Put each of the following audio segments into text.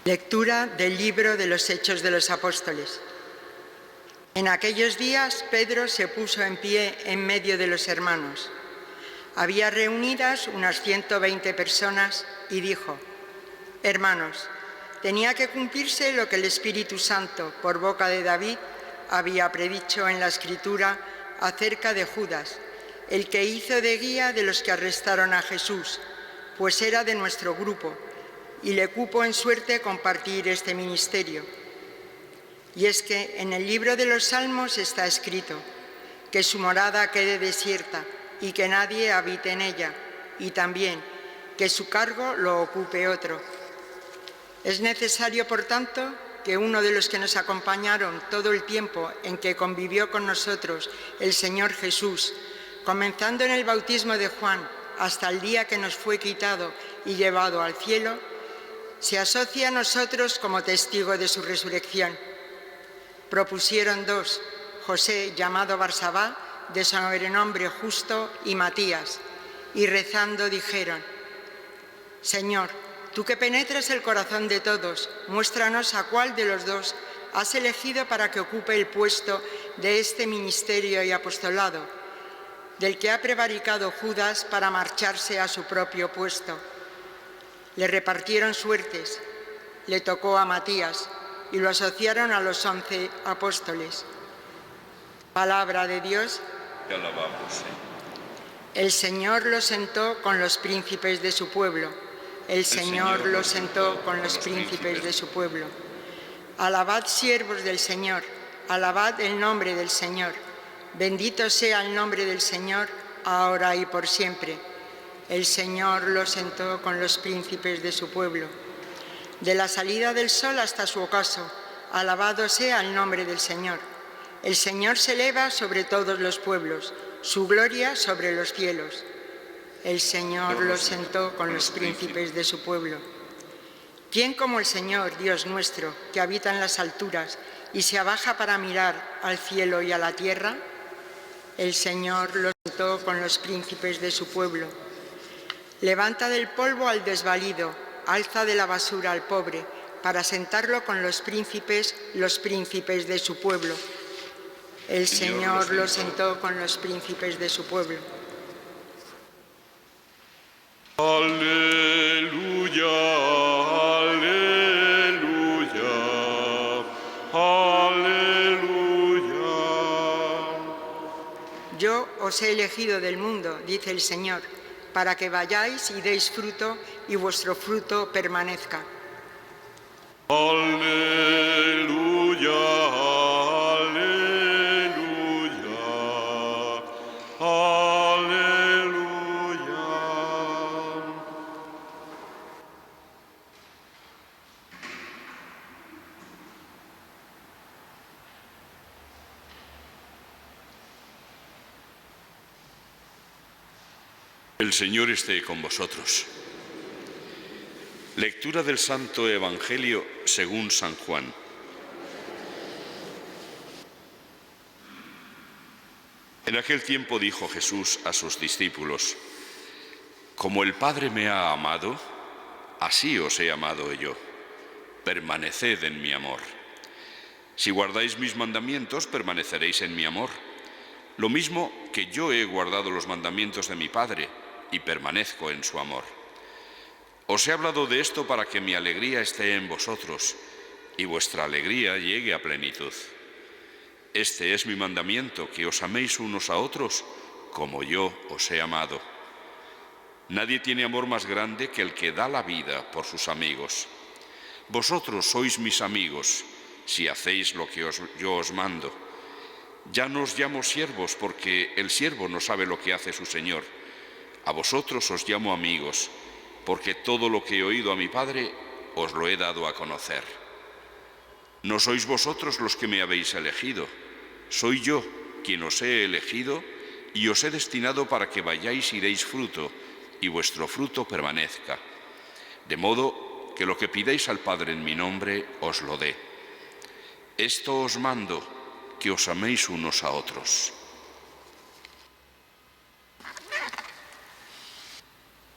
Lectura del libro de los Hechos de los Apóstoles. En aquellos días Pedro se puso en pie en medio de los hermanos. Había reunidas unas 120 personas y dijo: Hermanos, tenía que cumplirse lo que el Espíritu Santo, por boca de David, había predicho en la Escritura acerca de Judas, el que hizo de guía de los que arrestaron a Jesús, pues era de nuestro grupo, y le cupo en suerte compartir este ministerio. Y es que en el libro de los Salmos está escrito: que su morada quede desierta y que nadie habite en ella, y también que su cargo lo ocupe otro. Es necesario, por tanto, que uno de los que nos acompañaron todo el tiempo en que convivió con nosotros el Señor Jesús, comenzando en el bautismo de Juan hasta el día que nos fue quitado y llevado al cielo, se asocia a nosotros como testigo de su resurrección. Propusieron dos: José, llamado Barsabá, de sobrenombre Justo, y Matías, y rezando dijeron: Señor, tú que penetras el corazón de todos, muéstranos a cuál de los dos has elegido para que ocupe el puesto de este ministerio y apostolado, del que ha prevaricado Judas para marcharse a su propio puesto. Le repartieron suertes, le tocó a Matías y lo asociaron a los 11 apóstoles. Palabra de Dios. Te alabamos, Señor. El Señor lo sentó con los príncipes de su pueblo. El Señor lo sentó con los príncipes de su pueblo. Alabad, siervos del Señor, alabad el nombre del Señor. Bendito sea el nombre del Señor, ahora y por siempre. El Señor lo sentó con los príncipes de su pueblo. De la salida del sol hasta su ocaso, alabado sea el nombre del Señor. El Señor se eleva sobre todos los pueblos, su gloria sobre los cielos. El Señor lo sentó con los príncipes de su pueblo. ¿Quién como el Señor, Dios nuestro, que habita en las alturas y se abaja para mirar al cielo y a la tierra? El Señor lo sentó con los príncipes de su pueblo. Levanta del polvo al desvalido, alza de la basura al pobre, para sentarlo con los príncipes de su pueblo. El Señor lo sentó con los príncipes de su pueblo. Aleluya, aleluya, aleluya. Yo os he elegido del mundo, dice el Señor, para que vayáis y deis fruto y vuestro fruto permanezca. Aleluya, aleluya, aleluya. El Señor esté con vosotros. Lectura del Santo Evangelio según San Juan. En aquel tiempo dijo Jesús a sus discípulos: Como el Padre me ha amado, así os he amado yo. Permaneced en mi amor. Si guardáis mis mandamientos, permaneceréis en mi amor. Lo mismo que yo he guardado los mandamientos de mi Padre y permanezco en su amor. Os he hablado de esto para que mi alegría esté en vosotros y vuestra alegría llegue a plenitud. Este es mi mandamiento, que os améis unos a otros como yo os he amado. Nadie tiene amor más grande que el que da la vida por sus amigos. Vosotros sois mis amigos si hacéis lo que yo os mando. Ya no os llamo siervos, porque el siervo no sabe lo que hace su señor. A vosotros os llamo amigos, porque todo lo que he oído a mi Padre os lo he dado a conocer. No sois vosotros los que me habéis elegido, soy yo quien os he elegido y os he destinado para que vayáis y deis fruto, y vuestro fruto permanezca, de modo que lo que pidáis al Padre en mi nombre os lo dé. Esto os mando, que os améis unos a otros.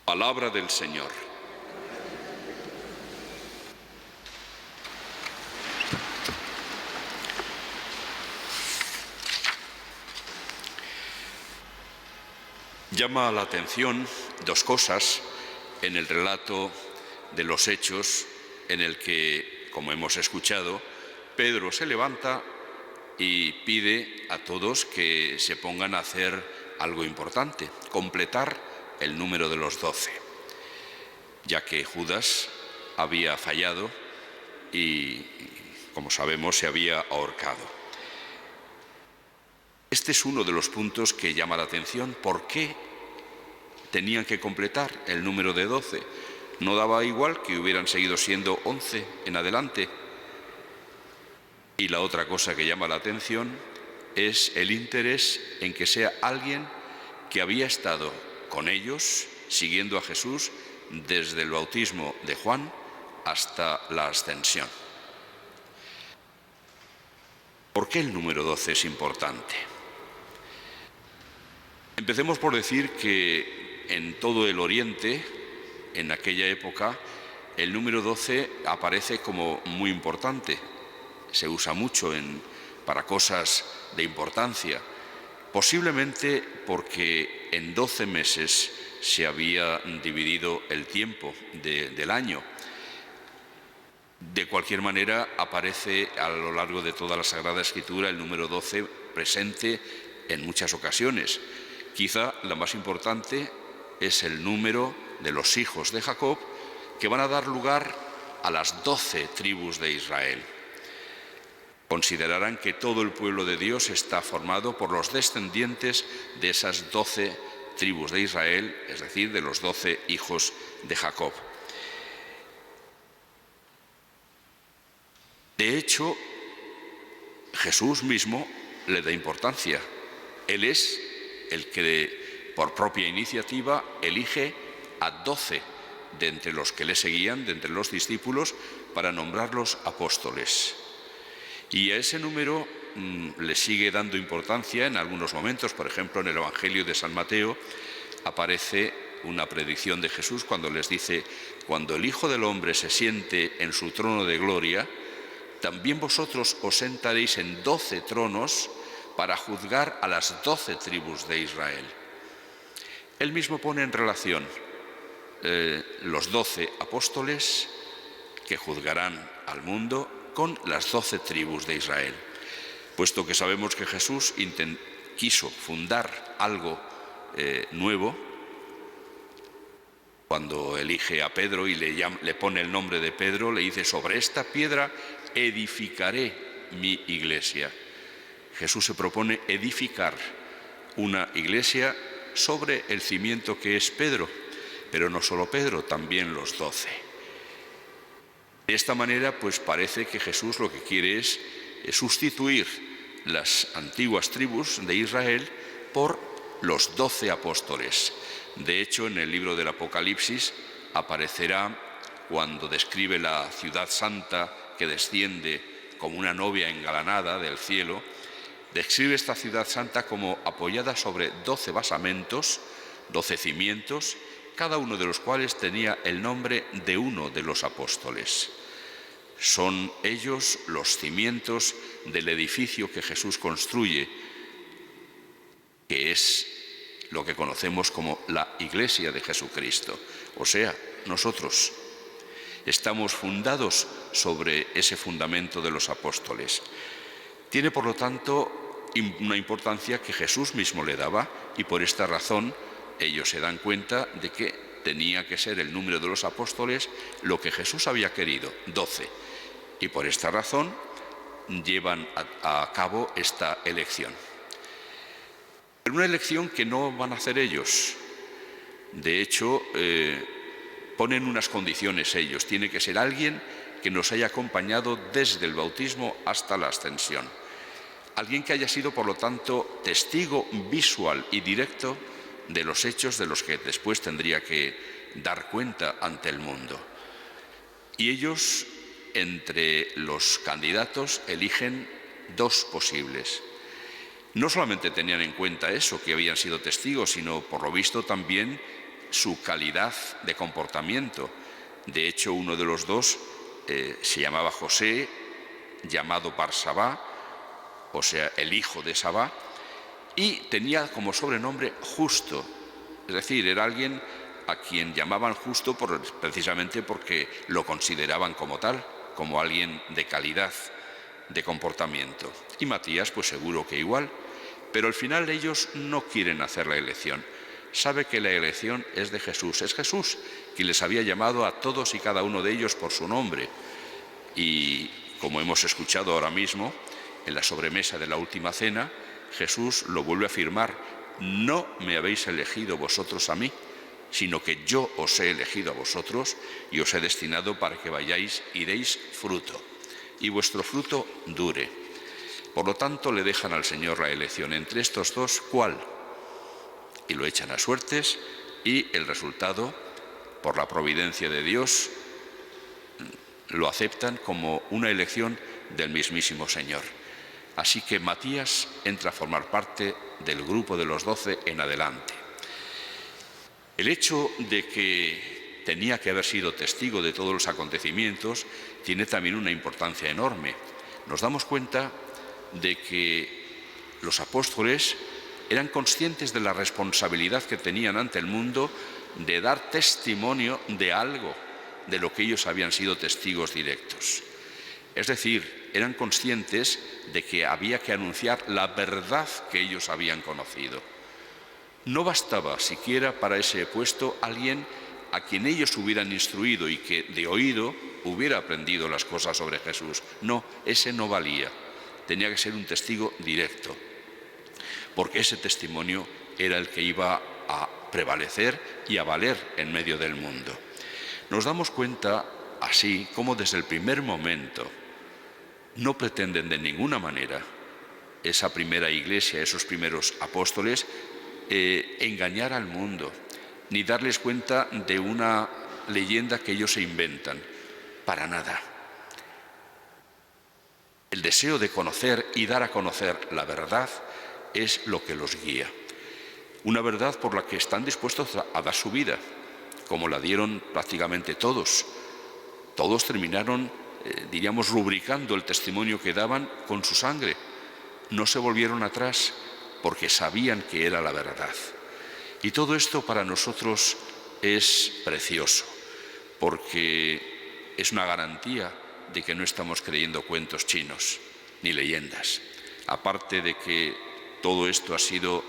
Palabra del Señor. Llama la atención dos cosas en el relato de los Hechos, en el que, como hemos escuchado, Pedro se levanta y pide a todos que se pongan a hacer algo importante, completar el número de los 12, ya que Judas había fallado y, como sabemos, se había ahorcado. Este es uno de los puntos que llama la atención. ¿Por qué tenían que completar el número de 12? ¿No daba igual que hubieran seguido siendo 11 en adelante? Y la otra cosa que llama la atención es el interés en que sea alguien que había estado con ellos, siguiendo a Jesús, desde el bautismo de Juan hasta la ascensión. ¿Por qué el número 12 es importante? Empecemos por decir que en todo el Oriente, en aquella época, el número 12 aparece como muy importante. Se usa mucho para cosas de importancia, posiblemente porque en 12 meses se había dividido el tiempo del año. De cualquier manera, aparece a lo largo de toda la Sagrada Escritura el número 12 presente en muchas ocasiones. Quizá la más importante es el número de los hijos de Jacob, que van a dar lugar a las 12 tribus de Israel. Considerarán que todo el pueblo de Dios está formado por los descendientes de esas 12 tribus de Israel, es decir, de los 12 hijos de Jacob. De hecho, Jesús mismo le da importancia. Él es el que, por propia iniciativa, elige a 12 de entre los que le seguían, de entre los discípulos, para nombrarlos apóstoles. Y a ese número le sigue dando importancia en algunos momentos. Por ejemplo, en el Evangelio de San Mateo aparece una predicción de Jesús cuando les dice: cuando el Hijo del Hombre se siente en su trono de gloria, también vosotros os sentaréis en 12 tronos para juzgar a las 12 tribus de Israel. Él mismo pone en relación los 12 apóstoles que juzgarán al mundo con las 12 tribus de Israel. Puesto que sabemos que Jesús quiso fundar algo nuevo, cuando elige a Pedro y le pone el nombre de Pedro, le dice: sobre esta piedra edificaré mi iglesia. Jesús se propone edificar una iglesia sobre el cimiento que es Pedro, pero no solo Pedro, también los 12. De esta manera, pues parece que Jesús lo que quiere es sustituir las antiguas tribus de Israel por los 12 apóstoles. De hecho, en el libro del Apocalipsis aparecerá, cuando describe la ciudad santa que desciende como una novia engalanada del cielo, describe esta ciudad santa como apoyada sobre 12 basamentos, 12 cimientos, cada uno de los cuales tenía el nombre de uno de los apóstoles. Son ellos los cimientos del edificio que Jesús construye, que es lo que conocemos como la Iglesia de Jesucristo. O sea, nosotros estamos fundados sobre ese fundamento de los apóstoles. Tiene, por lo tanto, una importancia que Jesús mismo le daba, y por esta razón ellos se dan cuenta de que tenía que ser el número de los apóstoles lo que Jesús había querido, 12. Y por esta razón llevan a cabo esta elección. Pero una elección que no van a hacer ellos. De hecho, ponen unas condiciones ellos. Tiene que ser alguien que nos haya acompañado desde el bautismo hasta la ascensión. Alguien que haya sido, por lo tanto, testigo visual y directo de los hechos de los que después tendría que dar cuenta ante el mundo. Y ellos, entre los candidatos, eligen dos posibles. No solamente tenían en cuenta eso, que habían sido testigos, sino, por lo visto, también su calidad de comportamiento. De hecho, uno de los dos se llamaba José, llamado Barsabá, o sea, el hijo de Sabá, y tenía como sobrenombre Justo, Es decir, era alguien a quien llamaban justo precisamente porque lo consideraban como tal, como alguien de calidad, de comportamiento. Y Matías, pues seguro que igual, pero al final ellos no quieren hacer la elección. Sabe que la elección es de Jesús. Es Jesús quien les había llamado a todos y cada uno de ellos por su nombre. Y como hemos escuchado ahora mismo, en la sobremesa de la última cena, Jesús lo vuelve a afirmar: no me habéis elegido vosotros a mí, sino que yo os he elegido a vosotros y os he destinado para que vayáis y deis fruto, y vuestro fruto dure. Por lo tanto, le dejan al Señor la elección entre estos dos, ¿cuál? Y lo echan a suertes, y el resultado, por la providencia de Dios, lo aceptan como una elección del mismísimo Señor. Así que Matías entra a formar parte del grupo de los 12 en adelante. El hecho de que tenía que haber sido testigo de todos los acontecimientos tiene también una importancia enorme. Nos damos cuenta de que los apóstoles eran conscientes de la responsabilidad que tenían ante el mundo de dar testimonio de algo de lo que ellos habían sido testigos directos. Es decir, eran conscientes de que había que anunciar la verdad que ellos habían conocido. No bastaba siquiera para ese puesto alguien a quien ellos hubieran instruido y que de oído hubiera aprendido las cosas sobre Jesús. No, ese no valía. Tenía que ser un testigo directo, porque ese testimonio era el que iba a prevalecer y a valer en medio del mundo. Nos damos cuenta así como desde el primer momento no pretenden de ninguna manera esa primera iglesia, esos primeros apóstoles, engañar al mundo, ni darles cuenta de una leyenda que ellos se inventan, para nada. El deseo de conocer y dar a conocer la verdad es lo que los guía. Una verdad por la que están dispuestos a dar su vida, como la dieron prácticamente todos. Todos terminaron, diríamos, rubricando el testimonio que daban con su sangre. No se volvieron atrás porque sabían que era la verdad. Y todo esto para nosotros es precioso, porque es una garantía de que no estamos creyendo cuentos chinos ni leyendas. Aparte de que todo esto ha sido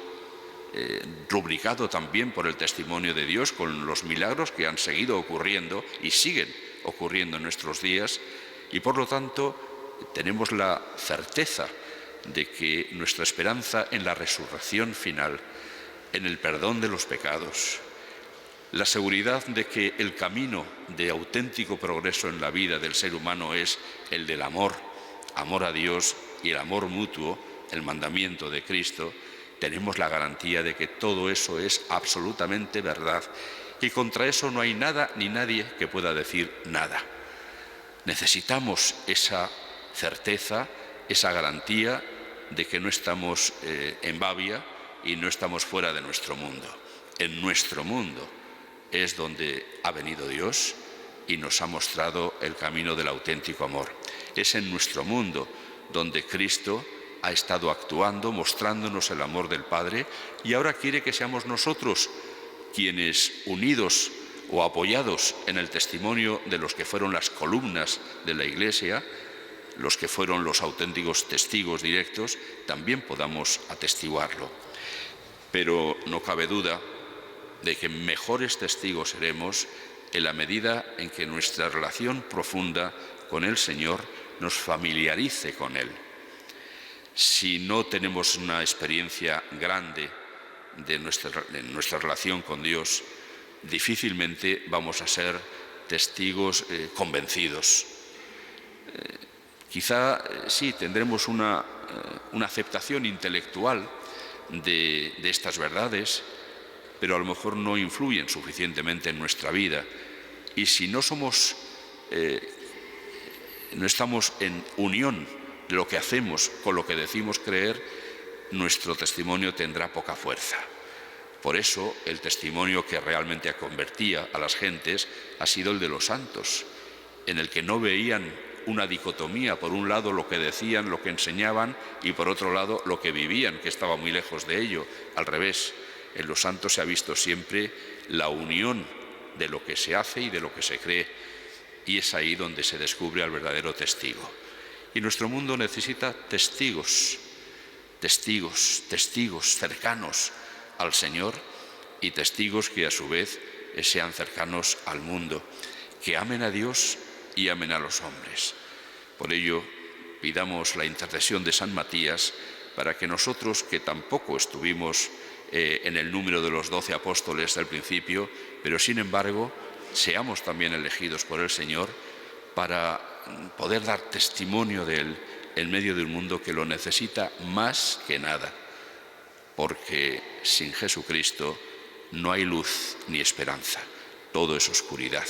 rubricado también por el testimonio de Dios con los milagros que han seguido ocurriendo y siguen ocurriendo en nuestros días, y por lo tanto tenemos la certeza de que nuestra esperanza en la resurrección final, en el perdón de los pecados, la seguridad de que el camino de auténtico progreso en la vida del ser humano es el del amor a Dios y el amor mutuo, el mandamiento de Cristo, tenemos la garantía de que todo eso es absolutamente verdad, y contra eso no hay nada ni nadie que pueda decir nada. Necesitamos esa certeza, esa garantía de que no estamos en Babia y no estamos fuera de nuestro mundo. En nuestro mundo es donde ha venido Dios y nos ha mostrado el camino del auténtico amor. Es en nuestro mundo donde Cristo ha estado actuando, mostrándonos el amor del Padre, y ahora quiere que seamos nosotros quienes, unidos o apoyados en el testimonio de los que fueron las columnas de la Iglesia, los que fueron los auténticos testigos directos, también podamos atestiguarlo. Pero no cabe duda de que mejores testigos seremos en la medida en que nuestra relación profunda con el Señor nos familiarice con Él. Si no tenemos una experiencia grande de nuestra relación con Dios, difícilmente vamos a ser testigos convencidos. Quizá sí tendremos una aceptación intelectual de estas verdades, pero a lo mejor no influyen suficientemente en nuestra vida. Y si no estamos en unión de lo que hacemos con lo que decimos creer, nuestro testimonio tendrá poca fuerza. Por eso el testimonio que realmente convertía a las gentes ha sido el de los santos, en el que no veían una dicotomía, por un lado lo que decían, lo que enseñaban, y por otro lado lo que vivían, que estaba muy lejos de ello. Al revés, En los santos se ha visto siempre la unión de lo que se hace y de lo que se cree, y es ahí donde se descubre al verdadero testigo. Y nuestro mundo necesita testigos cercanos al Señor y testigos que a su vez sean cercanos al mundo, que amen a Dios y amen a los hombres. Por ello, pidamos la intercesión de San Matías para que nosotros, que tampoco estuvimos en el número de los 12 apóstoles del principio, pero sin embargo seamos también elegidos por el Señor para poder dar testimonio de Él en medio de un mundo que lo necesita más que nada, porque sin Jesucristo no hay luz ni esperanza, todo es oscuridad.